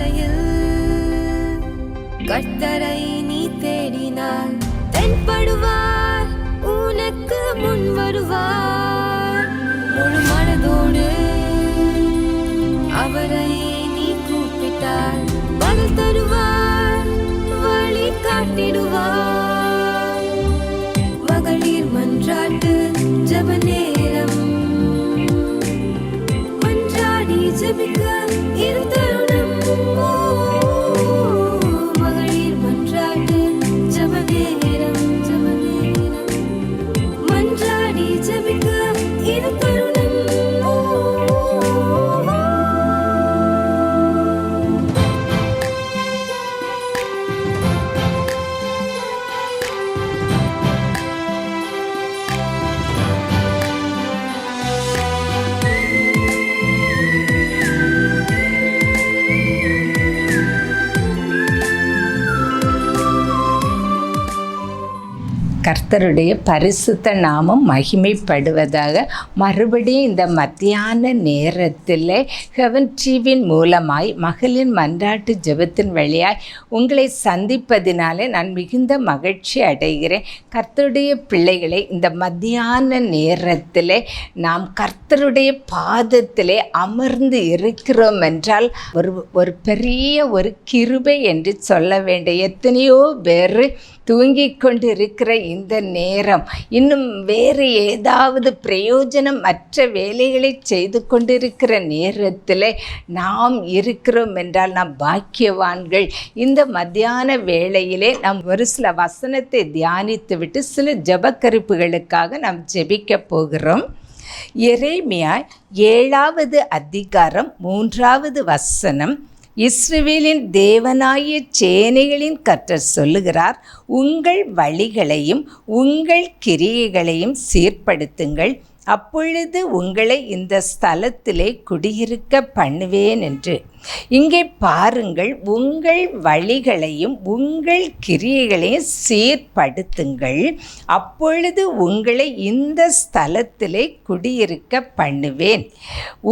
பாதையில் கர்த்தரை நீ தேடினார், தென்படுவார், உனக்கு முன் வருவார். முழு மனதோடு அவரை நீ கூப்பிட்டார், பதில் தருவார், வழி காட்டிடுவார். மகளிர் மன்றாட்டு ஜெப நேரம், மன்றாடி ஜெபிக்க இரு தருணம். மகளிர் மன்றாட்டு ஜெப நேரம், மன்றாடி ஜெபிக்க இரு தருணம். கர்த்தருடைய பரிசுத்த நாமம் மகிமைப்படுவதாக. மறுபடியும் இந்த மத்தியான நேரத்தில் ஹெவன் டிவியின் மூலமாய் மகளின் மன்றாட்டு ஜெபத்தின் வழியாய் உங்களை சந்திப்பதினாலே நான் மிகுந்த மகிழ்ச்சி அடைகிறேன். கர்த்தருடைய பிள்ளைகளை, இந்த மத்தியான நேரத்தில் நாம் கர்த்தருடைய பாதத்திலே அமர்ந்து இருக்கிறோம் என்றால் ஒரு பெரிய ஒரு கிருபை என்று சொல்ல வேண்டிய. எத்தனையோ பேர் தூங்கிக் கொண்டு இருக்கிற இந்த நேரம், இன்னும் வேறு ஏதாவது பிரயோஜனம் மற்ற வேலைகளை செய்து கொண்டிருக்கிற நேரத்தில் நாம் இருக்கிறோம் என்றால் நாம் பாக்கியவான்கள். இந்த மத்தியான வேளையிலே நாம் ஒரு சில வசனத்தை தியானித்து விட்டு சில ஜெபக்கரிப்புகளுக்காக நாம் ஜெபிக்க போகிறோம். எரேமியா 7வது அதிகாரம் 3வது வசனம். இஸ்ரவேலின் தேவனாகிய சேனைகளின் கர்த்தர் சொல்லுகிறார், உங்கள் வழிகளையும் உங்கள் கிரியைகளையும் சீர்படுத்துங்கள், அப்பொழுது உங்களை இந்த ஸ்தலத்திலே குடியிருக்க பண்ணுவேன் என்று. இங்கே பாருங்கள், உங்கள் வழிகளையும் உங்கள் கிரியைகளையும் சீர்படுத்துங்கள், அப்பொழுது உங்களை இந்த ஸ்தலத்திலே குடியிருக்க பண்ணுவேன்.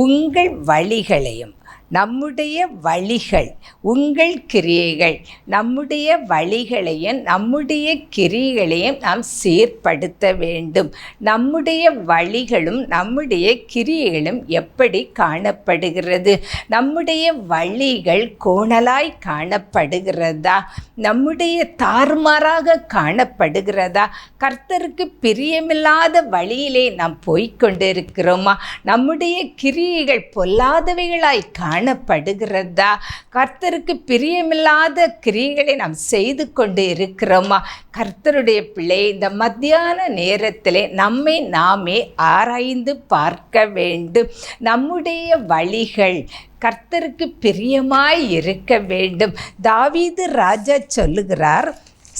உங்கள் வழிகளையும், நம்முடைய வழிகள், உங்கள் கிரியைகள், நம்முடைய வழிகளையும் நம்முடைய கிரியைகளையும் நாம் சீர்படுத்த வேண்டும். நம்முடைய வழிகளும் நம்முடைய கிரியைகளும் எப்படி காணப்படுகிறது? நம்முடைய வழிகள் கோணலாய் காணப்படுகிறதா? நம்முடைய தாறுமாறாக காணப்படுகிறதா? கர்த்தருக்கு பிரியமில்லாத வழியிலே நாம் போய்கொண்டிருக்கிறோமா? நம்முடைய கிரியைகள் பொல்லாதவைகளாய் காணப்படுகிறதா? கர்த்தருக்கு பிரியமில்லாத கிரியைகளை நாம் செய்து கொண்டு இருக்கிறோமா? கர்த்தருடைய பிள்ளை, இந்த மத்தியான நேரத்திலே நம்மை நாமே ஆராய்ந்து பார்க்க வேண்டும். நம்முடைய வழிகள் கர்த்தருக்கு பிரியமாய் இருக்க வேண்டும். தாவீது ராஜா சொல்லுகிறார்,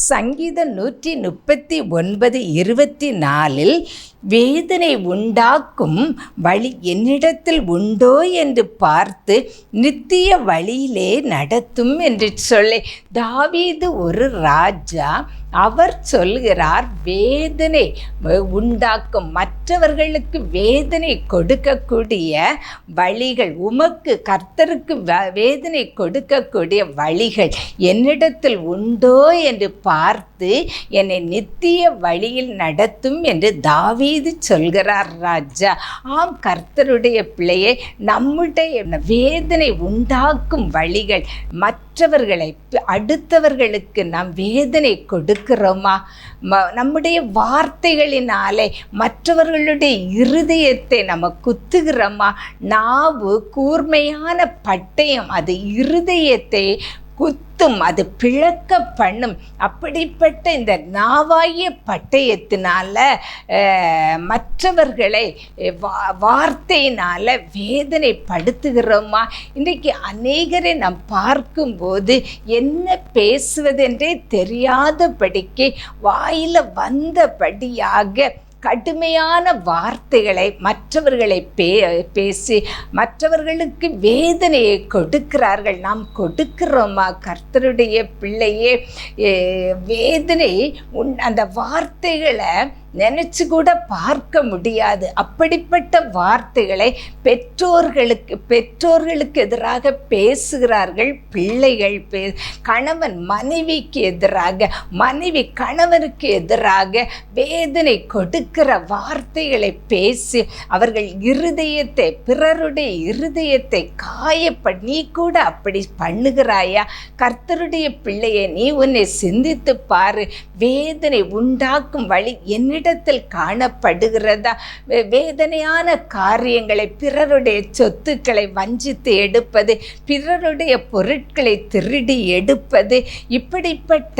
சங்கீதம் 139:24, வேதனை உண்டாக்கும் வழி என்னிடத்தில் உண்டோ என்று பார்த்து நித்திய வழியிலே நடத்தும் என்று சொல்லி. தாவீது ஒரு ராஜா. அவர் சொல்கிறார், வேதனை உண்டாக்கும், மற்றவர்களுக்கு வேதனை கொடுக்கக்கூடிய வழிகள், உமக்கு கர்த்தருக்கு வேதனை கொடுக்கக்கூடிய வழிகள் என்னிடத்தில் உண்டோ என்று பார்த்து என்னை நித்திய வழியில் நடத்தும் என்று தாவீது சொல்கிறார் ராஜா. ஆம், கர்த்தருடைய பிள்ளையை, நம்முடைய வேதனை உண்டாக்கும் வழிகள், மற்றவர்களை, அடுத்தவர்களுக்கு நாம் வேதனை கொடுக்கிறோமா? நம்முடைய வார்த்தைகளினாலே மற்றவர்களுடைய இருதயத்தை நம்ம குத்துகிறோமா? நாவு கூர்மையான பட்டயம், அது இருதயத்தை குத்தும், அது பிளக்க பண்ணும். அப்படிப்பட்ட இந்த நாவாகிய பட்டயத்தினால மற்றவர்களை வார்த்தையினால் வேதனைப்படுத்துகிறோமா? இன்றைக்கு அநேகரை நாம் பார்க்கும்போது என்ன பேசுவதென்றே தெரியாதபடிக்கு வாயில் வந்தபடியாக கடுமையான வார்த்தைகளை மற்றவர்களை பேசி மற்றவர்களுக்கு வேதனையை கொடுக்கிறார்கள். நாம் கொடுக்கிறோமா? கர்த்தருடைய பிள்ளையே, வேதனை அந்த வார்த்தைகளை நினைச்சு கூட பார்க்க முடியாது. அப்படிப்பட்ட வார்த்தைகளை பெற்றோர்களுக்கு எதிராக பேசுகிறார்கள் பிள்ளைகள். கணவன் மனைவிக்கு எதிராக, மனைவி கணவனுக்கு எதிராக வேதனை கொடுக்கிற வார்த்தைகளை பேசி அவர்கள் இருதயத்தை, பிறருடைய இருதயத்தை நீ கூட அப்படி பண்ணுகிறாயா? கர்த்தருடைய பிள்ளையை நீ உன்னை சிந்தித்து பாரு. வேதனை உண்டாக்கும் வழி என்னிடத்தில் காணப்படுகிறதா? வேதனையான காரியங்களை, பிறருடைய சொத்துக்களை வஞ்சித்து எடுப்பது, பிறருடைய பொருட்களை திருடி எடுப்பது, இப்படிப்பட்ட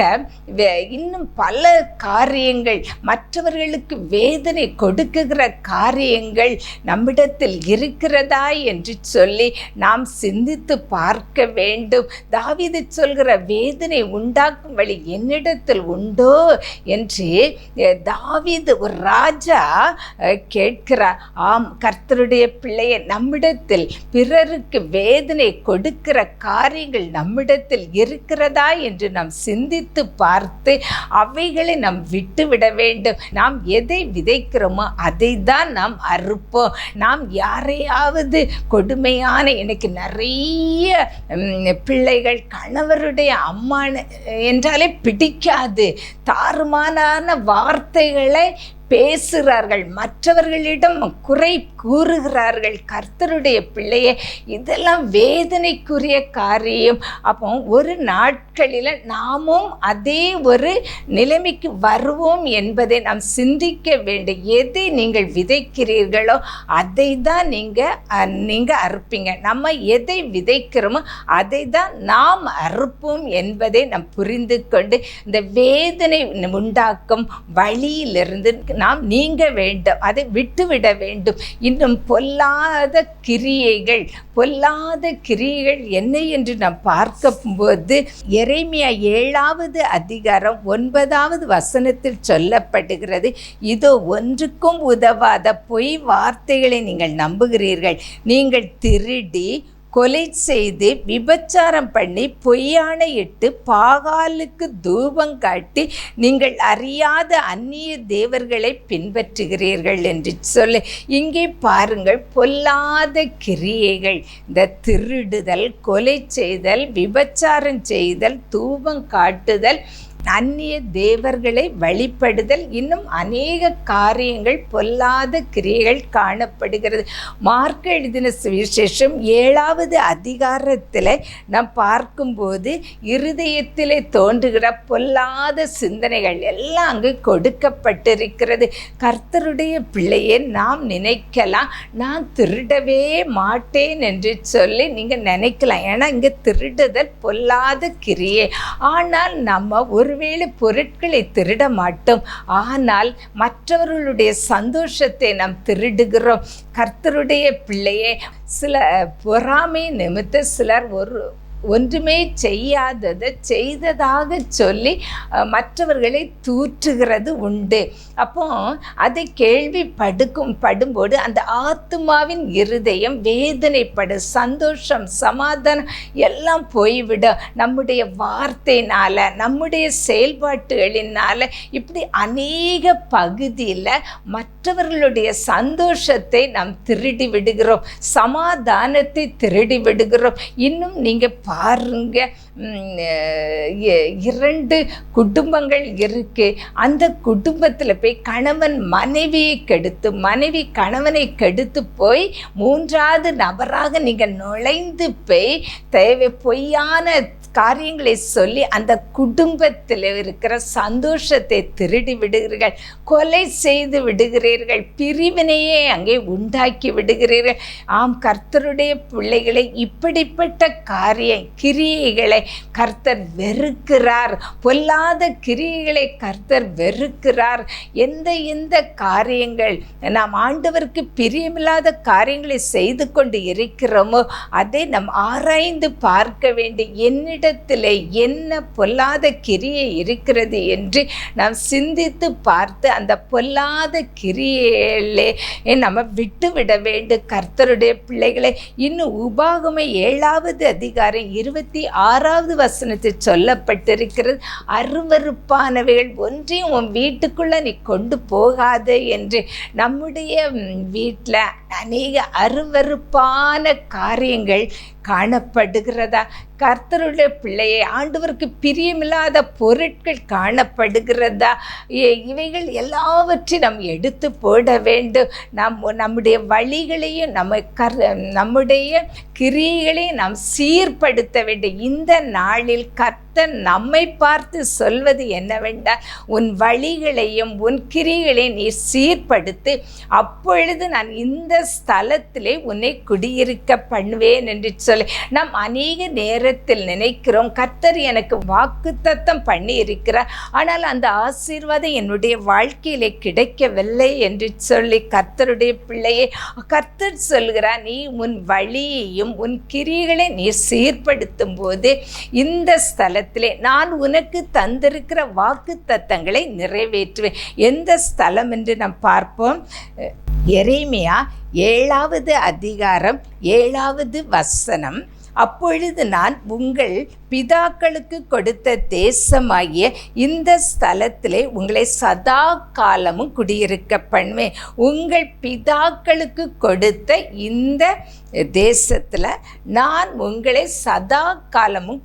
இன்னும் பல காரியங்கள், மற்றவர்களுக்கு வேதனை கொடுக்குகிற காரியங்கள் நம்மிடத்தில் இருக்கிறதா என்று சொல்லி நாம் சிந்தித்து பார்க்க வேண்டும். தாவீது சொல்கிற வேதனை உண்டாக்கும் வழி என்னிடத்தில் உண்டோ என்று தாவீது ஒரு ராஜா கேட்கிறார். ஆம், கர்த்தருடைய பிள்ளையை, நம்மிடத்தில் பிறருக்கு வேதனை கொடுக்கிற காரியங்கள் நம்மிடத்தில் இருக்கிறதா என்று நாம் சிந்தித்து பார்த்து அவைகளை நாம் விட்டுவிட வேண்டும். நாம் எதை விதைக்கிறோமோ அதை தான் நாம் அறுப்போம். நாம் யாரையாவது கொடுமையான, எனக்கு நிறைய பிள்ளைகள் கணவருடைய அம்மா என்றாலே பிடிக்காது, தாறுமாறான வார்த்தைகளை பேசுகிறார்கள், மற்றவர்களிடம் குறை கூறுகிறார்கள். கர்த்தருடைய பிள்ளையே, இதெல்லாம் வேதனைக்குரிய காரியம். அப்போ ஒரு நாட்களில் நாமும் அதே ஒரு நிலைமைக்கு வருவோம் என்பதை நாம் சிந்திக்க வேண்டும். எதை நீங்கள் விதைக்கிறீர்களோ அதை தான் நீங்கள் அறுப்பீங்க. நம்ம எதை விதைக்கிறோமோ அதை தான் நாம் அறுப்போம் என்பதை நாம் புரிந்து கொண்டு இந்த வேதனை உண்டாக்கும் வழியிலிருந்து நாம் நீங்க வேண்டும், அதை விட்டுவிட வேண்டும். இன்னும் பொல்லாத கிரியைகள் என்ன என்று நாம் பார்க்கும்போது எரேமியா 7வது அதிகாரம் 9வது வசனத்தில் சொல்லப்படுகிறது. இதோ, ஒன்றுக்கும் உதவாத பொய் வார்த்தைகளை நீங்கள் நம்புகிறீர்கள். நீங்கள் திருடி, கொலை செய்து, விபச்சாரம் பண்ணி, பொய்யானையிட்டு, பாகாலுக்கு தூபம் காட்டி, நீங்கள் அறியாத அந்நிய தேவர்களை பின்பற்றுகிறீர்கள் என்று சொல்லி இங்கே பாருங்கள். பொல்லாத கிரியைகள், இந்த திருடுதல், கொலை செய்தல், விபச்சாரம் செய்தல், தூபம் காட்டுதல், அந்நிய தேவர்களை வழிபடுதல், இன்னும் அநேக காரியங்கள், பொல்லாத கிரியைகள் காணப்படுகிறது. மார்க் எழுதின சுவிசேஷம் 7வது அதிகாரத்தில் நாம் பார்க்கும்போது இருதயத்திலே தோன்றுகிற பொல்லாத சிந்தனைகள் எல்லாம் அங்கு கொடுக்கப்பட்டிருக்கிறது. கர்த்தருடைய பிள்ளையை நாம் நினைக்கலாம், நான் திருடவே மாட்டேன் என்று சொல்லி நீங்கள் நினைக்கலாம். ஏன்னா இங்கே திருடுதல் பொல்லாத கிரியை. ஆனால் நம்ம ஒருவேளை பொருட்களை திருட மாட்டோம், ஆனால் மற்றவர்களுடைய சந்தோஷத்தை நாம் திருடுகிறோம். கர்த்தருடைய பிள்ளையே, சில பொறாமை நிமித்த சிலர் ஒன்றுமே செய்யாததை செய்ததாக சொல்லி மற்றவர்களை தூற்றுகிறது உண்டு. அப்போ அதை படும்போது அந்த ஆத்மாவின் இருதயம் வேதனைப்படும், சந்தோஷம், சமாதானம் எல்லாம் போய்விடும். நம்முடைய வார்த்தையினால, நம்முடைய செயல்பாட்டுகளினால இப்படி அநேக பகுதியில் மற்றவர்களுடைய சந்தோஷத்தை நாம் திருடி விடுகிறோம், சமாதானத்தை திருடி விடுகிறோம். இன்னும் நீங்கள் பாருங்க, 2 குடும்பங்கள் இருக்கு. அந்த குடும்பத்தில் போய் கணவன் மனைவியை கெடுத்து, மனைவி கணவனை கெடுத்து போய் 3வது நபராக நீங்கள் நுழைந்து போய் பொய்யான காரியங்களை சொல்லி அந்த குடும்பத்தில் இருக்கிற சந்தோஷத்தை திருடி விடுகிறீர்கள், கொலை செய்து விடுகிறீர்கள், பிரிவினையே அங்கே உண்டாக்கி விடுகிறீர்கள். ஆம், கர்த்தருடைய பிள்ளைகளை இப்படிப்பட்ட கிரியைகளை கர்த்தர் வெறுக்கிறார். பொல்லாத கிரியைகளை கர்த்தர் வெறுக்கிறார். எந்த காரியங்கள் நாம் ஆண்டவருக்கு பிரியமில்லாத காரியங்களை செய்து கொண்டு இருக்கிறோமோ அதை நாம் ஆராய்ந்து பார்க்க வேண்டும். என்னிடத்திலே என்ன பொல்லாத கிரியை இருக்கிறது என்று நாம் சிந்தித்து பார்த்து அந்த பொல்லாத கிரியையிலே நம்ம விட்டுவிட வேண்டும். கர்த்தருடைய பிள்ளைகளை இன்னும் உபாகமம் 7வது அதிகாரம் அதிகாரம் 26வது வசனத்தில் சொல்லப்பட்டிருக்கிறது, அருவருப்பானவைகள் ஒன்றையும் உன் வீட்டுக்குள்ள நீ கொண்டு போகாது என்று. நம்முடைய வீட்டில் அநேக அருவருப்பான காரியங்கள் காணப்படுகிறதா? கர்த்தருடைய பிள்ளையை ஆண்டவருக்கு பிரியமில்லாத பொருட்கள் காணப்படுகிறதா? இவைகள் எல்லாவற்றையும் நாம் எடுத்து போட வேண்டும். நம்முடைய வழிகளையும் நம்முடைய கிரியைகளையும் நாம் சீர்படுத்த வேண்டும். இந்த நாளில் கர்த்தர் நம்மை பார்த்து சொல்வது என்னவென்றால், உன் வழிகளையும் உன் கிரியைகளையும் நீ சீர்படுத்து, அப்பொழுது நான் இந்த ஸ்தலத்திலே உன்னை குடியிருக்க பண்ணுவேன் என்று சொல்லி நாம் அநேக நேரத்தில் நினைக்கிறோம், கர்த்தர் எனக்கு வாக்குத்தத்தம் பண்ணி இருக்கிறார், ஆனால் அந்த ஆசீர்வாதம் என்னுடைய வாழ்க்கையிலே கிடைக்கவில்லை என்று சொல்லி கர்த்தருடைய பிள்ளையை கர்த்தர் சொல்கிறார், நீ உன் வழியையும் உன் கிரியைகளை நீ சீர்படுத்தும் போது இந்த ஸ்தலத்திலே நான் உனக்கு தந்திருக்கிற வாக்குத்தத்தங்களை நிறைவேற்றுவேன். எந்த ஸ்தலம் என்று நாம் பார்ப்போம். எரேமியா 7வது அதிகாரம் 7வது வசனம், அப்பொழுது நான் உங்கள் பிதாக்களுக்கு கொடுத்த தேசமாகிய இந்த ஸ்தலத்திலே உங்களை சதா காலமும் குடியிருக்க பண்ணுவேன். உங்கள் பிதாக்களுக்கு கொடுத்த இந்த தேசத்தில் நான் உங்களை சதா காலமும்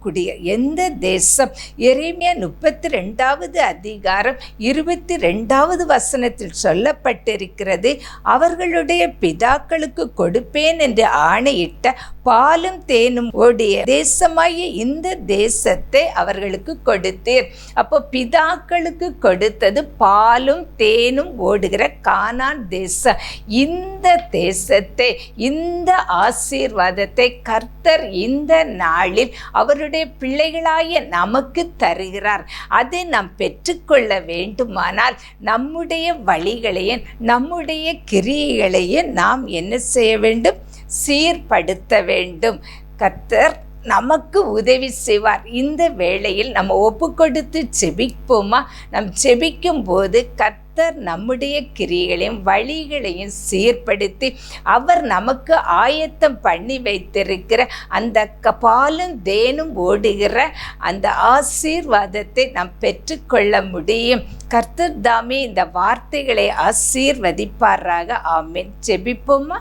எந்த தேசம்? எரேமியா 32வது அதிகாரம் 22வது வசனத்தில் சொல்லப்பட்டிருக்கிறது, அவர்களுடைய பிதாக்களுக்கு கொடுப்பேன் என்று ஆணையிட்ட பாலும் தேனும் ஓடிய தேசமாகிய இந்த தேசத்தை அவர்களுக்கு கொடுத்தீர். அப்போ பிதாக்களுக்கு கொடுத்தது பாலும் தேனும் ஓடுகிற கானான் தேசம். இந்த தேசத்தை, இந்த ஆசீர்வாதத்தை கர்த்தர் இந்த நாளில் அவருடைய பிள்ளைகளாகிய நமக்கு தருகிறார். அதை நாம் பெற்றுக்கொள்ள வேண்டுமானால் நம்முடைய வழிகளையும் நம்முடைய கிரியைகளையும் நாம் என்ன செய்ய வேண்டும்? சீர்படுத்த வேண்டும். கர்த்தர் நமக்கு உதவி செய்வார். இந்த வேளையில் நம்ம ஒப்பு கொடுத்து செபிப்போமா? நம் செபிக்கும் போது கர்த்தர் நம்முடைய கிரியைகளையும் வழிகளையும் சீர்படுத்தி அவர் நமக்கு ஆயத்தம் பண்ணி வைத்திருக்கிற அந்த பாலும் தேனும் ஓடுகிற அந்த ஆசீர்வாதத்தை நாம் பெற்றுக்கொள்ள முடியும். கர்த்தர் தாமே இந்த வார்த்தைகளை ஆசீர்வதிப்பாராக. ஆமென். செபிப்போமா?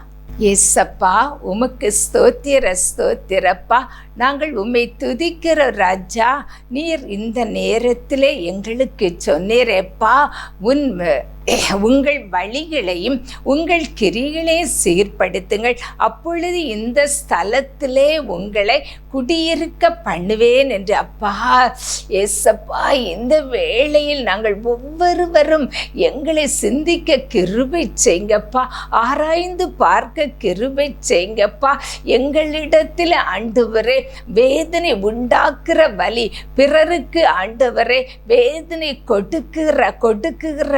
ஏசப்பா, உமக்கு ஸ்தோத்திரப்பா. நாங்கள் உம்மை துதிக்கிற ராஜா. நீர் இந்த நேரத்திலே எங்களுக்கு சொன்னீரேப்பா, உங்கள் வழிகளையும் உங்கள் கிரிகளையும் சீர்படுத்துங்கள், அப்பொழுது இந்த ஸ்தலத்திலே உங்களை குடியிருக்க பண்ணுவேன் என்று. அப்பா ஏசப்பா, இந்த வேளையில் நாங்கள் ஒவ்வொருவரும் எங்களை சிந்திக்க கிருபை செய்யுங்கப்பா, ஆராய்ந்து பார்க்க கிருபை செய்யுங்கப்பா. எங்களிடத்தில் ஆண்டவரே வேதனை உண்டாக்குற வலி, பிறருக்கு ஆண்டவரே வேதனை கொடுக்குற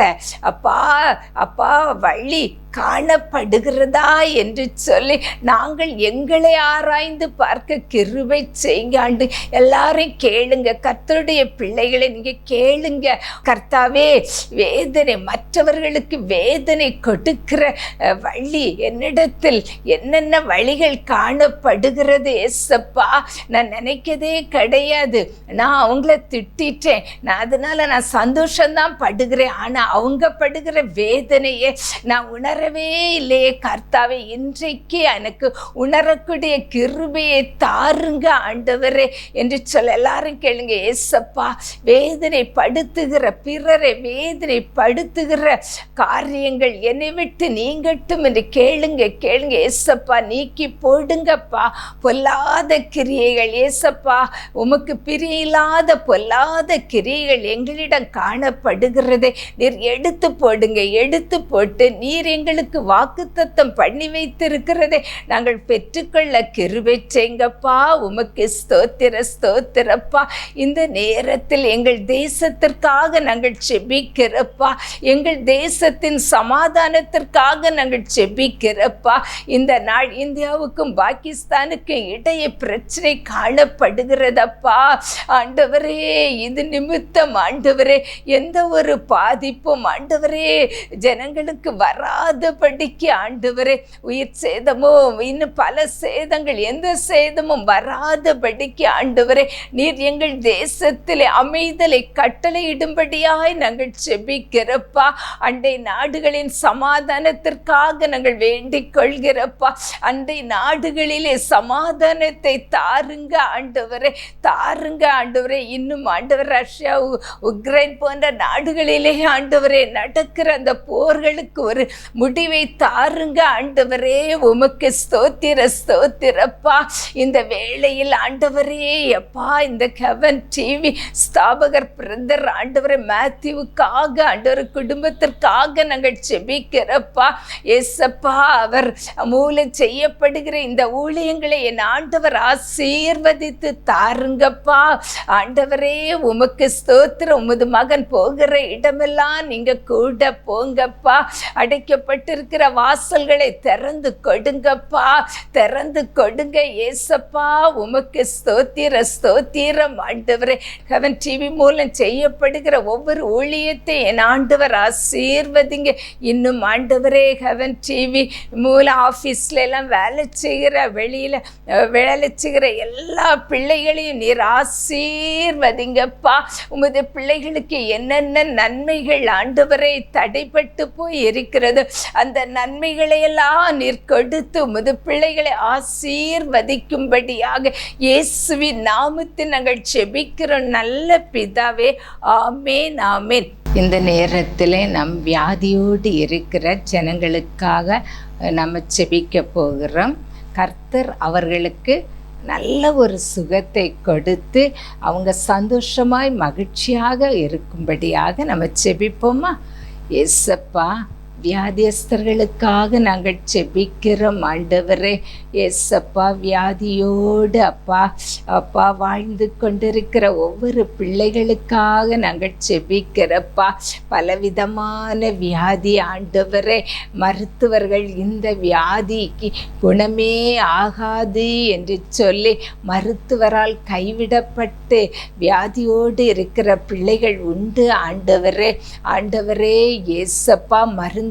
அப்பா வழி காணப்படுகிறதா என்று சொல்லி நாங்கள் எங்களை ஆராய்ந்து பார்க்க கிருபை செய்யாண்டு. எல்லாரும் கேளுங்க, கர்த்தருடைய பிள்ளைகளை நீங்க கேளுங்க. கர்த்தாவே, வேதனை, மற்றவர்களுக்கு வேதனை கொடுக்கிற வழி என்னிடத்தில் என்னென்ன வழிகள் காணப்படுகிறது ஏசப்பா, நான் நினைக்கதே கிடையாது. நான் அவங்கள திட்டேன், அதனால நான் சந்தோஷம்தான் படுகிறேன், ஆனா அவங்க படுகிற வேதனையை நான் உணரவே இல்லையே. கர்த்தாவே, இன்றைக்கு எனக்கு உணரக்கூடிய கிருபையை தாருங்க ஆண்டவரே என்று சொல்ல. எல்லாரும் கேளுங்க. ஏசப்பா, வேதனை படுத்துகிற, பிறரை வேதனை படுத்துகிற காரியங்கள் என்னை விட்டு நீங்கட்டும் என்று கேளுங்க. ஏசப்பா, நீக்கி போடுங்கப்பா பொல்லாத கிரியைகள். ஏசப்பா, உமக்கு பிரியில்லாத பொல்லாத கிரியைகள் எங்களிடம் காணப்படுகிறதை நீர் எடுத்து போடுங்க. எடுத்து போட்டு நீர் எங்களுக்கு வாக்குத்தத்தம் பண்ணி வைத்திருக்கிறதை நாங்கள் பெற்றுக்கொள்ள கிருபை செய்யுங்கப்பா. உமக்கு ஸ்தோத்திரப்பா. இந்த நேரத்தில் எங்கள் தேசத்திற்காக நாங்கள் செபிக்கிறப்பா, எங்கள் தேசத்தின் சமாதானத்திற்காக நாங்கள் செபிக்கிறப்பா. இந்த நாள் இந்தியாவுக்கும் பாகிஸ்தானுக்கும் இடையே பிரச்சனை காணப்படுகிறதப்பா. ஆண்டவரே, இது நிமித்தம் ஆண்டவரே எந்த ஒரு பாதிப்பும் ஆண்டவரே ஜனங்களுக்கு வராத வராதபடிக்கு ஆண்டவரே உயிர் சேதமோ இன்னும் பல சேதங்கள் எந்த சேதமும் வராதபடிக்கு ஆண்டவரே நீர் எங்கள் தேசத்திலே அமைதலை கட்டளையிடும்படியாய் நாங்கள் செபிக்கிறப்பா. அண்டை நாடுகளின் சமாதானத்திற்காக நாங்கள் வேண்டிக் கொள்கிறப்பா. அண்டை நாடுகளிலே சமாதானத்தை தாருங்க ஆண்டவரே, தாருங்க ஆண்டவரே. இன்னும் ஆண்டவர் ரஷ்யா உக்ரைன் போன்ற நாடுகளிலே ஆண்டவரே நடக்கிற அந்த போர்களுக்கு ஒரு முடிவை தாருங்க ஆண்டவரே. உமக்கு ஸ்தோத்திரப்பா. இந்த வேளையில் ஆண்டவரே அப்பா இந்த ஹெவன் டிவி ஸ்தாபகர் பிரதர் ஆண்டவரே மேத்யூவுக்காக ஆண்டவர் குடும்பத்திற்காக நாங்கள் செபிக்கிறப்பா. ஏசப்பா அவர் மூலம் செய்யப்படுகிற இந்த ஊழியங்களை என் ஆண்டவர் ஆசீர்வதித்து தாருங்கப்பா. ஆண்டவரே உமக்கு ஸ்தோத்திரம். உமது மகன் போகிற இடமெல்லாம் நீங்க கூட போங்கப்பா. அடைக்கப்பட்டிருக்கிற வாசல்களை திறந்து கொடுங்கப்பா, திறந்து கொடுங்க ஏசப்பா. உமக்கு ஸ்தோத்திரம் ஆண்டவரே. ஹெவன் டிவி மூலம் செய்யப்படுகிற ஒவ்வொரு ஊழியத்தை என் ஆண்டவர் ஆசீர்வதிங்க. இன்னும் ஆண்டவரே ஹெவன் டிவி மூலம் ஆஃபீஸ்ல எல்லாம் வேலை செய்கிற வெளியில வேலை செய்கிற எல்லா பிள்ளைகளையும் நீர் ஆசீர்வதிங்கப்பா. உமது பிள்ளைகளுக்கு என்னென்ன நன்மைகள் ஆண்டவரை தடைப்பட்டு போய் இருக்கிறது அந்த நன்மைகளை எல்லாம் நீர் கொடுத்து உமது பிள்ளைகளை ஆசீர்வதிக்கும்படியாக இயேசுவின் நாமத்தில் நாங்கள் செபிக்கிறோம் நல்ல பிதாவே. ஆமேன் ஆமேன். இந்த நேரத்தில் நம் வியாதியோடு இருக்கிற ஜனங்களுக்காக நம்ம செபிக்க போகிறோம். கர்த்தர் அவர்களுக்கு நல்ல ஒரு சுகத்தை கொடுத்து அவங்க சந்தோஷமாய் மகிழ்ச்சியாக இருக்கும்படியாக நம்ம செபிப்போமா? ஏசப்பா வியாதியஸ்தர்களுக்காக நாங்கள் செபிக்கிறோம் ஆண்டவரே. ஏசப்பா வியாதியோடு அப்பா வாழ்ந்து கொண்டிருக்கிற ஒவ்வொரு பிள்ளைகளுக்காக நாங்கள் செபிக்கிறப்பா. பலவிதமான வியாதி ஆண்டவரே, மருத்துவர்கள் இந்த வியாதிக்கு குணமே ஆகாது என்று சொல்லி மருத்துவரால் கைவிடப்பட்டு வியாதியோடு இருக்கிற பிள்ளைகள் உண்டு ஆண்டவரே. ஆண்டவரே ஏசப்பா மருந்துகள்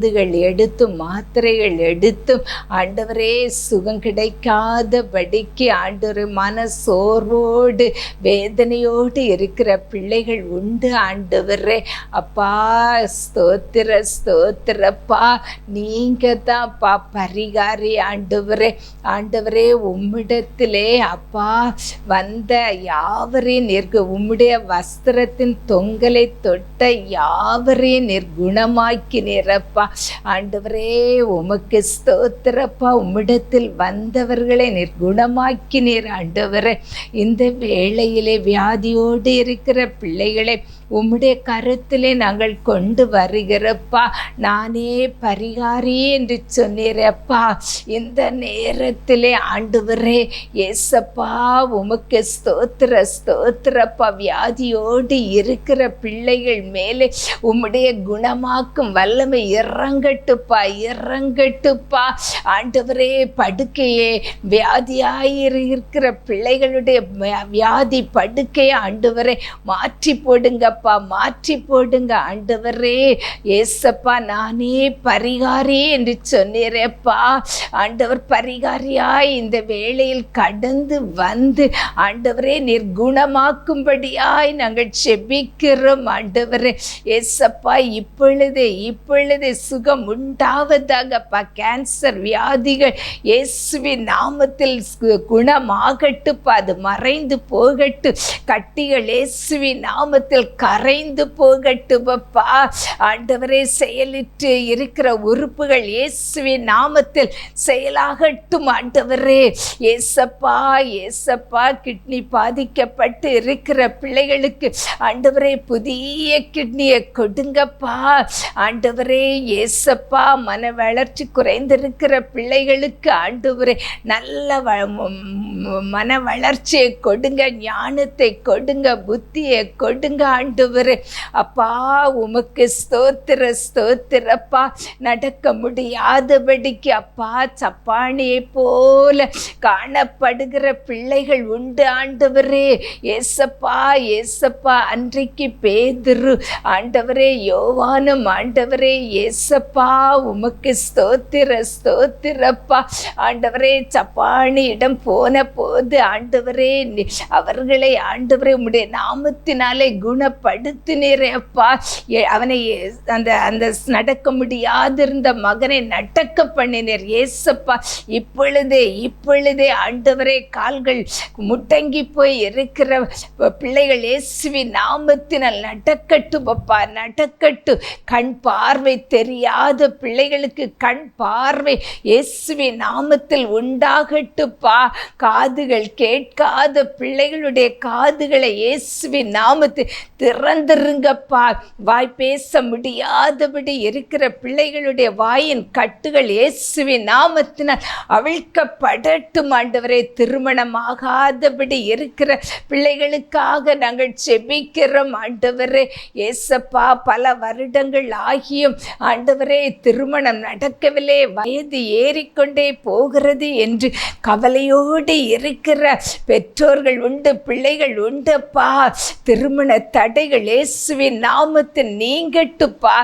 எடுத்தும் மாத்திரைகள் எடுத்தும் ஆண்டவரே சுகம் கிடைக்காதபடிக்கு ஆண்டவரே மன சோர்வோடு வேதனையோடு இருக்கிற பிள்ளைகள் உண்டு ஆண்டவரே. அப்பா ஸ்தோத்திரப்பா. நீங்க தான்ப்பா பரிகாரி ஆண்டவரே. ஆண்டவரே உம்மிடத்திலே அப்பா வந்த யாவரையும் நீர் உம்முடைய வஸ்திரத்தின் தொங்கலை தொட்ட யாவரையும் நீர் குணமாக்கினீரப்பா. ஆண்டவரே உமக்கு ஸ்தோத்திரப்பா. உம்மிடத்தில் வந்தவர்களை நீர் குணமாக்கினீர் ஆண்டவரே. இந்த வேளையிலே வியாதியோடு இருக்கிற பிள்ளைகளை உம்முடைய கருத்திலே நாங்கள் கொண்டு வருகிறப்பா. நானே பரிகாரி என்று சொன்னீரப்பா. இந்த நேரத்திலே ஆண்டவரே ஏசப்பா உமக்கு ஸ்தோத்திரப்பா. வியாதியோடு இருக்கிற பிள்ளைகள் மேலே உம்முடைய குணமாக்கும் வல்லமை இறங்கட்டுப்பா, இறங்கட்டுப்பா. ஆண்டவரே படுக்கையே வியாதியாயிருக்கிற பிள்ளைகளுடைய வியாதி படுக்கையை ஆண்டவரே மாற்றி போடுங்க, மாற்றி போடுங்க ஆண்டவரே. ஏசப்பா நானே பரிகாரி என்று சொன்னீரப்பா. ஆண்டவர் பரிகாரியாய் இந்த வேளையில் கடந்து வந்து ஆண்டவரே நீர் குணமாக்கும்படியாய் நாங்கள் செபிக்கிறோம் ஆண்டவரே. ஏசப்பா இப்பொழுதே சுகம் உண்டாவதாகப்பா. கேன்சர் வியாதிகள் இயேசுவின் நாமத்தில் குணமாகட்டுப்பா. அது மறைந்து போகட்டு. கட்டிகள் இயேசுவின் நாமத்தில் கரைந்து போகட்டுப்பா. ஆண்டவரே செயலிட்டு இருக்கிற உறுப்புகள் இயேசுவின் நாமத்தில் செயலாகட்டும் ஆண்டவரே. ஏசப்பா கிட்னி பாதிக்கப்பட்டு இருக்கிற பிள்ளைகளுக்கு ஆண்டவரே புதிய கிட்னியை கொடுங்கப்பா. ஆண்டவரே ஏசப்பா மன வளர்ச்சி குறைந்திருக்கிற பிள்ளைகளுக்கு ஆண்டவரே நல்ல மன வளர்ச்சியை கொடுங்க, ஞானத்தை கொடுங்க, புத்தியை கொடுங்க ஆண்டவரே. ஆண்டவரே. அப்பா உமக்கு ஸ்தோத்திர ஸ்தோத்திரப்பா. நடக்க முடியாதபடிக்கு அப்பா சப்பானியை போல காணப்படுகிற பிள்ளைகள் உண்டு ஆண்டவரே. ஏசப்பா ஏசப்பா, அன்றைக்கு பேதுரு ஆண்டவரே, யோவானும் ஆண்டவரே ஏசப்பா உமக்கு ஸ்தோத்திர ஸ்தோத்திரப்பா. ஆண்டவரே சப்பானியிடம் போன போது ஆண்டவரே அவர்களை ஆண்டவரே உம்முடைய நாமத்தினாலே குணப்படுத்தினீரே அப்பா. அவனை அந்த அந்த நடக்க முடியாதிருந்த மகனை நடக்க பண்ணினீர் ஏசப்பா. இப்பொழுதே ஆண்டவரே கால்கள் முட்டங்கி போய் இருக்கிற பிள்ளைகள் இயேசுவின் நாமத்தினால் நடக்கட்டும் அப்பா, நடக்கட்டும். கண் பார்வை தெரியாத பிள்ளைகளுக்கு கண் பார்வை இயேசுவின் நாமத்தில் உண்டாகட்டுப்பா. காதுகள் கேட்காத பிள்ளைகளுடைய காதுகளை இயேசுவின் நாமத்தில் திறந்துருங்கப்பா. வாய் பேச முடியாதபடி இருக்கிற பிள்ளைகளுடைய வாயின் கட்டுகள் இயேசுவின் நாமத்தினால் அவிழ்க்கப்படட்டும் ஆண்டவரே. திருமணமாகாதபடி இருக்கிற பிள்ளைகளுக்காக நாங்கள் செபிக்கிறோம் ஆண்டவரே. ஏசப்பா பல வருடங்கள் ஆகியும் ஆண்டவரே திருமணம் நடக்கவில்லை, வயது ஏறிக்கொண்டே போகிறது என்று கவலையோடு இருக்கிற பெற்றோர்கள் உண்டு, பிள்ளைகள் உண்டுப்பா. திருமண தடைகள் இயேசுவின் நாமத்தில் நீங்கட்டுப்பா.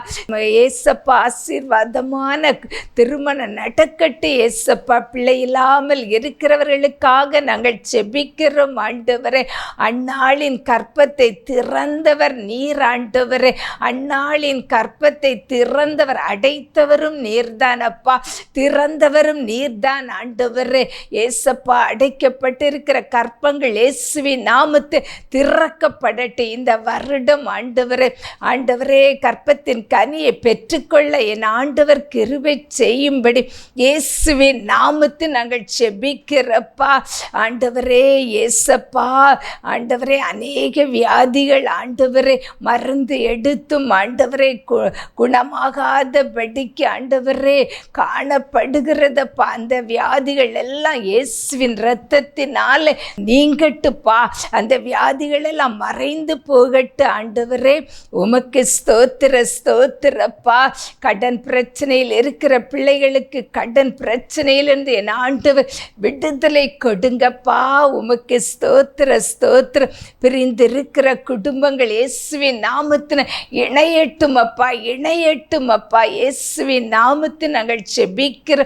ஏசப்பா ஆசீர்வாதமான திருமணம் நடக்கட்டு ஏசப்பா. பிள்ளை இல்லாமல் இருக்கிறவர்களுக்காக நாங்கள் செபிக்கிறோம் ஆண்டவரே. அன்னாளின் கற்பத்தை திறந்தவர் நீர் ஆண்டவரே. அன்னாளின் கற்பத்தை திறந்தவர், அடைத்தவரும் நீர்தானப்பா, திறந்தவரும் நீர்தான் ஆண்டவரே. ஏசப்பா அடைக்கப்பட்டிருக்கிற கற்பங்கள் இயேசுவின் நாமத்தை திறக்கப்படட்டும் இந்த வருடம் ஆண்டவரே. ஆண்டவரே கற்பத்தின் கனியை பெற்றுக்கொள்ள என் ஆண்டவர் கிருபை செய்யும்படி இயேசுவின் நாமத்தை நாங்கள் செபிக்கிறப்பா ஆண்டவரே. ஏசப்பா ஆண்டவரே அநேக வியாதிகள் ஆண்டவரே மருந்து எடுத்தும் ஆண்டவரே குணமாகாதபடிக்கு ஆண்டவரே காணப்படுகிறதப்பா. அந்த வியாதிகள் எல்லாம் இயேசுவின் இரத்தத்தினால நீங்கட்டுப்பா. அந்த வியாதிகள் எல்லாம் மறைந்து போகட்டு ஆண்டவரே. உமக்கு ஸ்தோத்திர ஸ்தோத்திரப்பா. கடன் பிரச்சனையில் இருக்கிற பிள்ளைகளுக்கு கடன் பிரச்சனையிலிருந்து என் ஆண்டவர் விடுதலை கொடுங்கப்பா. உமக்கு ஸ்தோத்திர ஸ்தோத்திரம். பிரிந்திருக்கிற குடும்பங்கள் இயேசுவின் நாமத்தின் இணையட்டும் அப்பா, இணையட்டும் அப்பா. இயேசுவின் நாமத்தில் நாங்கள் செபிக்கிற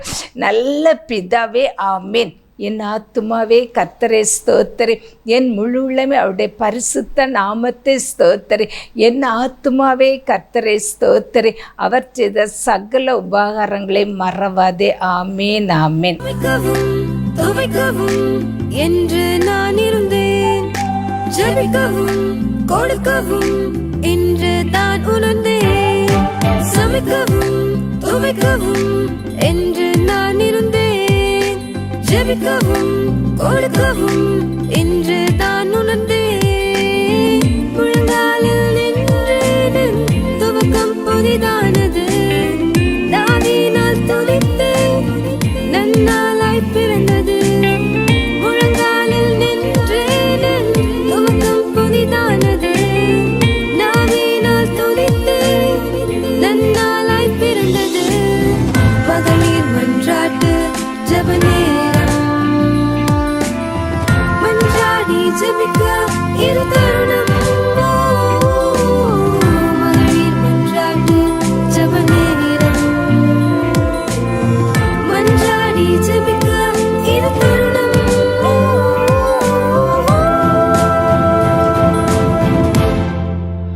நல்ல பிதாவே, ஆமீன். என் ஆத்துமாவே கர்த்தரை ஸ்தோத்திரி, என் முழு உள்ளமே அவருடைய பரிசுத்த நாமத்தை ஸ்தோத்திரி. என் ஆத்துமாவே கர்த்தரை ஸ்தோத்திரி, அவர் செய்த சகல உபகாரங்களை மறவாதே. ஆமேன் ஆமேன். துவைக்கவும் என்று நான் இருந்தேன், ஜெபிக்கவும் கொடுக்கவும் என்று தான் உணர்ந்தேன். சமைக்கவும் துவைக்கவும் என்று நான் இருந்தேன், ஜெபிக்கவும் கொடுக்கவும் என்று தான் உணர்ந்தேன். முழங்காலில் நின்றேன், துவக்கம் புதிதானது. தாவீதினால் துதித்தேன், நன்னாளாய் பிறந்தது. முழங்காலில் நின்றேன், துவக்கம் புதிதானது. தாவீதினால் துதித்தேன், நன்னாளாய் பிறந்தது. மகளிர் மன்றாட்டு ஜெப நேரம், மன்றாடி ஜெபிக்க இருந்த